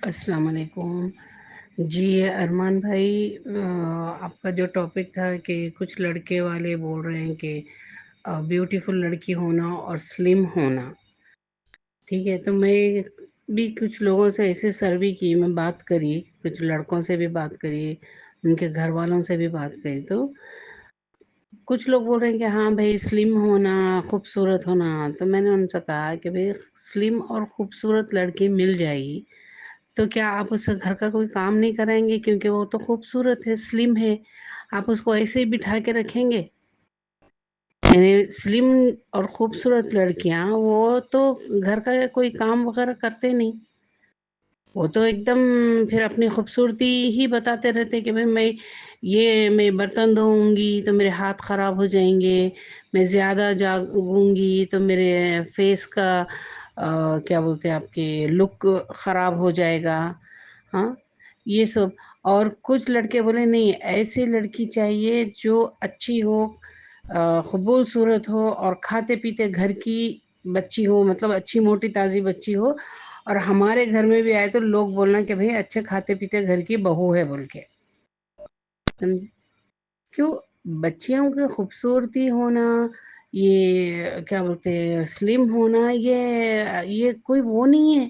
السلام علیکم جی ارمان بھائی، آپ کا جو ٹاپک تھا کہ کچھ لڑکے والے بول رہے ہیں کہ بیوٹیفل لڑکی ہونا اور سلم ہونا، ٹھیک ہے، تو میں بھی کچھ لوگوں سے ایسے سروے کی، میں بات کری، کچھ لڑکوں سے بھی بات کری، ان کے گھر والوں سے بھی بات کری، تو کچھ لوگ بول رہے ہیں کہ ہاں بھائی سلم ہونا، خوبصورت ہونا، تو میں نے ان سے کہا کہ بھائی سلم اور خوبصورت لڑکی مل جائے گی تو کیا آپ اس سے گھر کا کوئی کام نہیں کرائیں گے؟ کیونکہ وہ تو خوبصورت ہے، سلم ہے، آپ اس کو ایسے ہی بٹھا کے رکھیں گے؟ یعنی سلم اور خوبصورت لڑکیاں وہ تو گھر کا کوئی کام وغیرہ کرتے نہیں، وہ تو ایک دم پھر اپنی خوبصورتی ہی بتاتے رہتے کہ بھائی میں برتن دھوؤں گی تو میرے ہاتھ خراب ہو جائیں گے، میں زیادہ جاگوں گی تو میرے فیس کا کیا بولتے ہیں آپ کے لک خراب ہو جائے گا، ہاں یہ سب۔ اور کچھ لڑکے بولے نہیں، ایسی لڑکی چاہیے جو اچھی ہو، قبول صورت ہو اور کھاتے پیتے گھر کی بچی ہو، مطلب اچھی موٹی تازی بچی ہو، اور ہمارے گھر میں بھی آئے تو لوگ بولنا کہ بھئی اچھے کھاتے پیتے گھر کی بہو ہے بول کے، سمجھے؟ کیوں؟ بچیوں کی خوبصورتی ہونا، یہ کیا بولتے ہیں سلم ہونا، یہ کوئی وہ نہیں ہے،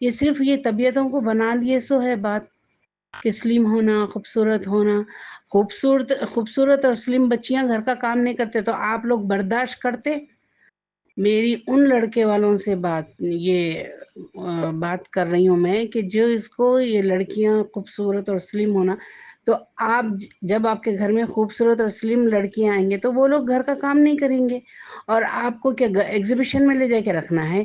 یہ صرف یہ طبیعتوں کو بنا لیے سو ہے بات کہ سلم ہونا، خوبصورت ہونا۔ خوبصورت اور سلم بچیاں گھر کا کام نہیں کرتے تو آپ لوگ برداشت کرتے؟ میری ان لڑکے والوں سے بات کر رہی ہوں میں کہ جو اس کو یہ لڑکیاں خوبصورت اور سلم ہونا، تو آپ جب آپ کے گھر میں خوبصورت اور سلم لڑکیاں آئیں گے تو وہ لوگ گھر کا کام نہیں کریں گے، اور آپ کو کیا ایگزیبیشن میں لے جا کے رکھنا ہے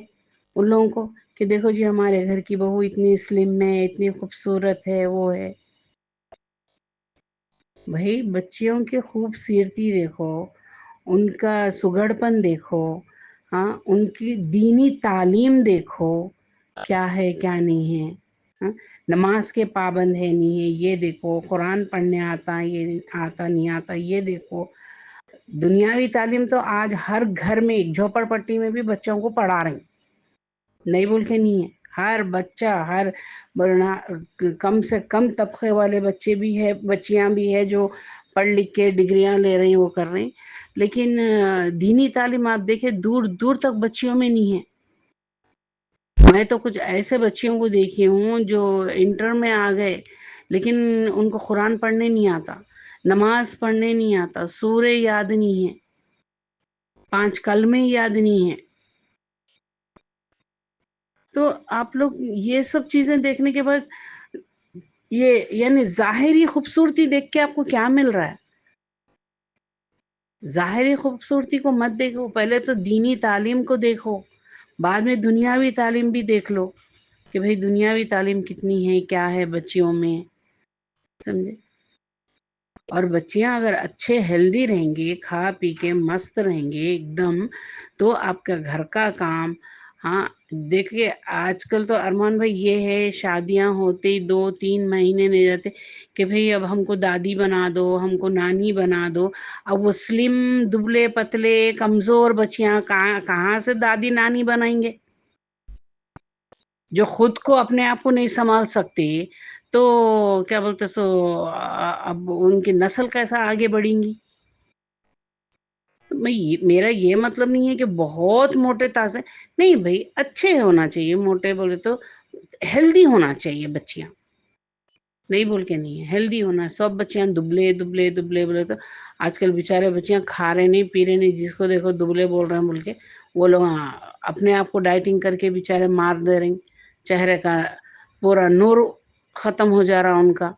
ان لوگوں کو کہ دیکھو جی ہمارے گھر کی بہو اتنی سلم ہے، اتنی خوبصورت ہے، وہ ہے؟ بھائی بچیوں کی خوبصورتی دیکھو، ان کا سگڑپن دیکھو، ہاں ان کی دینی تعلیم دیکھو کیا ہے کیا نہیں ہے، ہاں نماز کے پابند ہے نہیں ہے یہ دیکھو، قرآن پڑھنے آتا یہ آتا نہیں آتا یہ دیکھو۔ دنیاوی تعلیم تو آج ہر گھر میں جھوپڑ پٹی میں بھی بچوں کو پڑھا رہے ہیں، نہیں بول کے نہیں ہے، ہر بچہ، ہر بڑنا کم سے کم طبقے والے بچے بھی ہے، بچیاں بھی ہے جو پڑھ لکھ کے ڈگریاں لے رہی ہیں، وہ کر رہے ہیں، لیکن دینی تعلیم آپ دیکھیں دور دور تک بچیوں میں نہیں ہے۔ میں تو کچھ ایسے بچیوں کو دیکھی ہوں جو انٹر میں آ گئے لیکن ان کو قرآن پڑھنے نہیں آتا، نماز پڑھنے نہیں آتا، سورے یاد نہیں ہے، 5 کلمے یاد نہیں ہے۔ تو آپ لوگ یہ سب چیزیں دیکھنے کے بعد یہ یعنی ظاہری خوبصورتی دیکھ کے آپ کو کیا مل رہا ہے؟ ظاہری خوبصورتی کو مت دیکھو، پہلے تو دینی تعلیم کو دیکھو، بعد میں دنیاوی تعلیم بھی دیکھ لو کہ بھئی دنیاوی تعلیم کتنی ہے، کیا ہے بچیوں میں، سمجھے؟ اور بچیاں اگر اچھے ہیلدی رہیں گے، کھا پی کے مست رہیں گے ایک دم، تو آپ کا گھر کا کام، ہاں دیکھیے آج کل تو ارمان بھائی یہ ہے شادیاں ہوتے 2-3 مہینے نہیں جاتے کہ بھئی اب ہم کو دادی بنا دو، ہم کو نانی بنا دو۔ اب وہ سلم دبلے پتلے کمزور بچیاں کہاں سے دادی نانی بنائیں گے؟ جو خود کو اپنے آپ کو نہیں سنبھال سکتی تو کیا بولتے سو اب ان کی نسل کیسا آگے بڑھیں گی؟ میرا یہ مطلب نہیں ہے کہ بہت موٹے تازے نہیں، بھائی اچھے ہونا چاہیے، موٹے بولے تو ہیلدی ہونا چاہیے بچیاں، نہیں بول کے نہیں ہے، ہیلدی ہونا، سب بچیاں دبلے دبلے دبلے بولے تو آج کل بیچارے بچیاں کھا رہے نہیں پی رہے نہیں، جس کو دیکھو دبلے بول رہے ہیں بول کے وہ لوگ اپنے آپ کو ڈائٹنگ کر کے بیچارے مار دے رہے ہیں، چہرے کا پورا نور ختم ہو جا رہا ان کا۔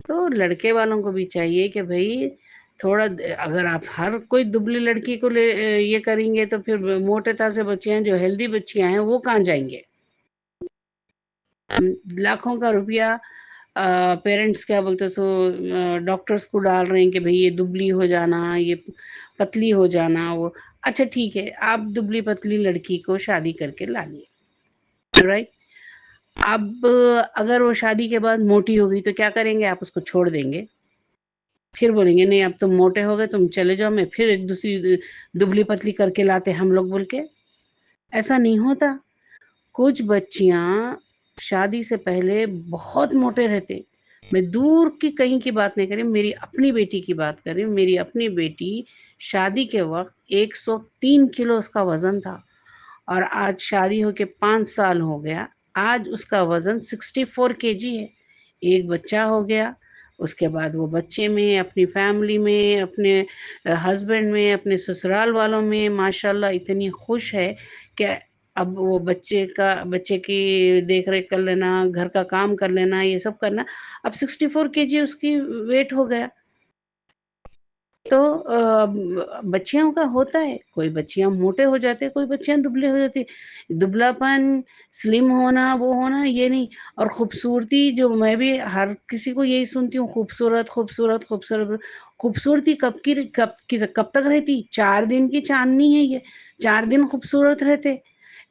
تو لڑکے والوں کو بھی چاہیے کہ بھئی تھوڑا اگر آپ ہر کوئی دبلی لڑکی کو یہ کریں گے تو پھر موٹے تازے بچے ہیں جو ہیلدی بچیاں ہیں وہ کہاں جائیں گے؟ لاکھوں کا روپیہ پیرنٹس کیا بولتے سو ڈاکٹرز کو ڈال رہے ہیں کہ بھئی یہ دبلی ہو جانا، یہ پتلی ہو جانا، وہ اچھا ٹھیک ہے آپ دبلی پتلی لڑکی کو شادی کر کے لا لیے، رائٹ؟ اب اگر وہ شادی کے بعد موٹی ہوگئی تو کیا کریں گے؟ آپ اس کو چھوڑ دیں گے، پھر بولیں گے نہیں اب تم موٹے ہو گئے تم چلے جاؤ، میں پھر ایک دوسری دبلی پتلی کر کے لاتے ہم لوگ بول کے؟ ایسا نہیں ہوتا۔ کچھ بچیاں شادی سے پہلے بہت موٹے رہتے. میں دور کی کہیں کی بات نہیں کر رہی، میری اپنی بیٹی کی بات کر رہی ہوں. میری اپنی بیٹی شادی کے وقت 103 کلو اس کا وزن تھا، اور آج شادی ہو کے 5 سال ہو گیا، آج اس کا وزن 64 kg ہے. ایک بچہ ہو گیا، اس کے بعد وہ بچے میں، اپنی فیملی میں، اپنے ہسبینڈ میں، اپنے سسرال والوں میں ماشاء اللہ اتنی خوش ہے کہ اب وہ بچے کی دیکھ ریکھ کر لینا، گھر کا کام کر لینا، یہ سب کرنا. اب 64 kg اس کی ویٹ ہو گیا. تو بچیوں کا ہوتا ہے، کوئی بچیاں موٹے ہو جاتے، کوئی بچیاں دبلے ہو جاتی. دبلا پن، سلم ہونا، وہ ہونا یہ نہیں. اور خوبصورتی، جو میں بھی ہر کسی کو یہی سنتی ہوں، خوبصورت خوبصورت خوبصورت. خوبصورتی کب تک رہتی؟ 4 دن کی چاندنی ہے یہ. 4 دن خوبصورت رہتے،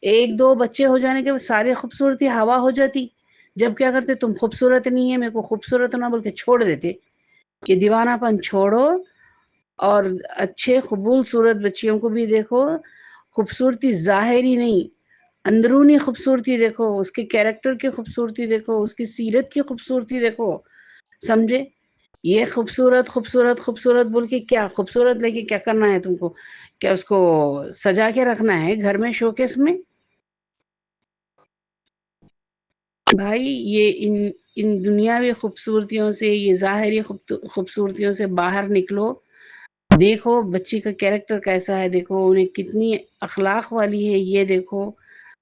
1 2 بچے ہو جانے کے بعد ساری خوبصورتی ہوا ہو جاتی. جب کیا کرتے، تم خوبصورت نہیں ہے، میرے کو خوبصورت نہ بول کے چھوڑ دیتے. یہ دیوانہ پن چھوڑو، اور اچھے قبول صورت بچیوں کو بھی دیکھو. خوبصورتی ظاہری نہیں، اندرونی خوبصورتی دیکھو، اس کے کیریکٹر کی خوبصورتی دیکھو، اس کی سیرت کی خوبصورتی دیکھو. سمجھے؟ یہ خوبصورت خوبصورت خوبصورت بول کے کیا خوبصورت لے کے کیا کرنا ہے تم کو؟ کیا اس کو سجا کے رکھنا ہے گھر میں شوکیس میں؟ بھائی یہ ان دنیاوی خوبصورتیوں سے، یہ ظاہری خوبصورتیوں سے باہر نکلو. دیکھو بچی کا کیریکٹر کیسا ہے، دیکھو انہیں کتنی اخلاق والی ہے، یہ دیکھو.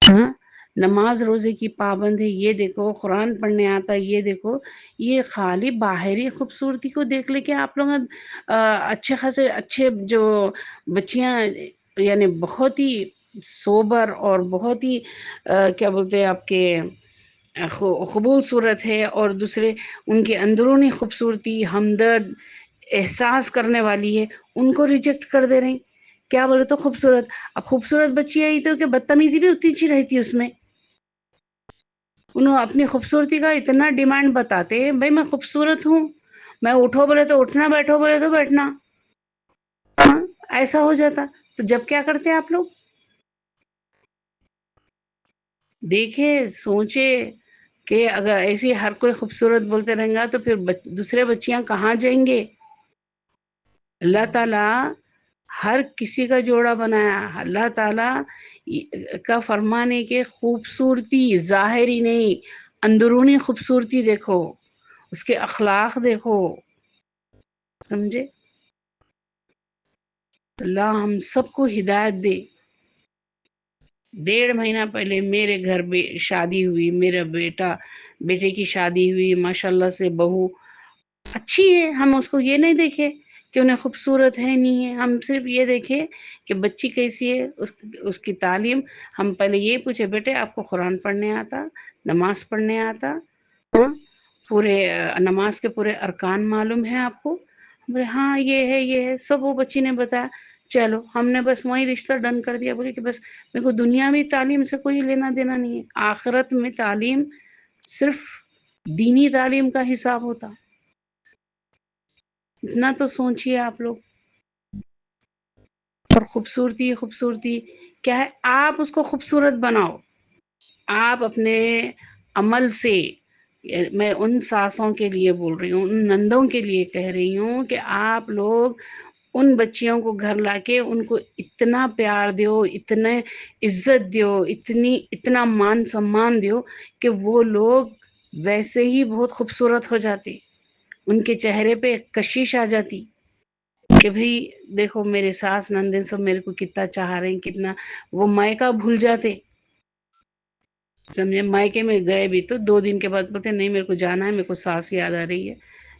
ہاں، نماز روزے کی پابند ہے، یہ دیکھو. قرآن پڑھنے آتا ہے، یہ دیکھو. یہ خالی باہری خوبصورتی کو دیکھ لے کے آپ لوگ اچھے خاصے اچھے جو بچیاں، یعنی بہت ہی سوبر اور بہت ہی کیا بولتے ہیں آپ کے قبول صورت ہے، اور دوسرے ان کے اندرونی خوبصورتی، ہمدرد، احساس کرنے والی ہے، ان کو ریجیکٹ کر دے رہے ہیں. کیا بولے تو خوبصورت. اب خوبصورت بچی آئی تو کہ بدتمیزی بھی اتنی اچھی رہتی ہے اس میں. انہوں اپنی خوبصورتی کا اتنا ڈیمانڈ بتاتے ہیں، بھائی میں خوبصورت ہوں، میں اٹھو بولے تو اٹھنا، بیٹھو بولے تو بیٹھنا. ہاں، ایسا ہو جاتا. تو جب کیا کرتے آپ لوگ؟ دیکھے، سوچے کہ اگر ایسی ہر کوئی خوبصورت بولتے رہیں گا تو پھر دوسرے بچیاں کہاں جائیں گے؟ اللہ تعالیٰ ہر کسی کا جوڑا بنایا. اللہ تعالیٰ کا فرمان ہے کہ خوبصورتی ظاہری نہیں، اندرونی خوبصورتی دیکھو، اس کے اخلاق دیکھو. سمجھے؟ اللہ ہم سب کو ہدایت دے. 1.5 مہینہ پہلے میرے گھر شادی ہوئی، میرا بیٹے کی شادی ہوئی. ماشاء اللہ سے بہو اچھی ہے. ہم اس کو یہ نہیں دیکھے کہ انہیں خوبصورت ہے نہیں ہے، ہم صرف یہ دیکھے کہ بچی کیسی ہے، اس کی تعلیم. ہم پہلے یہ پوچھے، بیٹے آپ کو قرآن پڑھنے آتا، نماز پڑھنے آتا؟ ہاں، پورے نماز کے پورے ارکان معلوم ہیں آپ کو؟ بولے ہاں یہ ہے سب وہ بچی نے بتایا. چلو ہم نے بس وہی رشتہ ڈن کر دیا. بولے کہ بس میرے کو دنیاوی تعلیم سے کوئی لینا دینا نہیں ہے، آخرت میں تعلیم صرف دینی تعلیم کا حساب ہوتا. اتنا تو سوچئے آپ لوگ. اور خوبصورتی کیا ہے؟ آپ اس کو خوبصورت بناؤ. آپ اپنے عمل سے، میں ان ساسوں کے لیے بول رہی ہوں، ان نندوں کے لیے کہہ رہی ہوں کہ آپ لوگ ان بچیوں کو گھر لا کے ان کو اتنا پیار دیو، اتنے عزت دیو، اتنا مان سمان دیو کہ وہ لوگ ویسے ہی بہت خوبصورت ہو جاتے. ان کے چہرے پہ کشش آ جاتی کہ بھئی دیکھو میرے ساس نندے سب میرے کو کتنا چاہ رہے ہیں، کتنا. وہ مائکا بھول جاتے. سمجھے؟ مائکے میں گئے بھی تو 2 دن کے بعد بولتے نہیں میرے کو جانا ہے، میرے کو ساس یاد آ رہی ہے،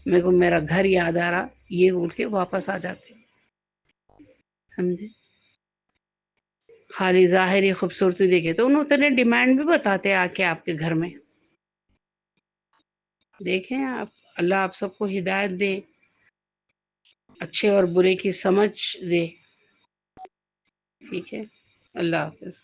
میرے کو میرا گھر یاد آ رہا، یہ بول کے واپس آ جاتے. سمجھے؟ خالی ظاہری خوبصورتی دیکھے تو انہوں اتنے ڈیمانڈ بھی بتاتے آ کے آپ کے گھر میں. دیکھیں آپ، اللہ آپ سب کو ہدایت دے، اچھے اور برے کی سمجھ دے. ٹھیک ہے، اللہ حافظ.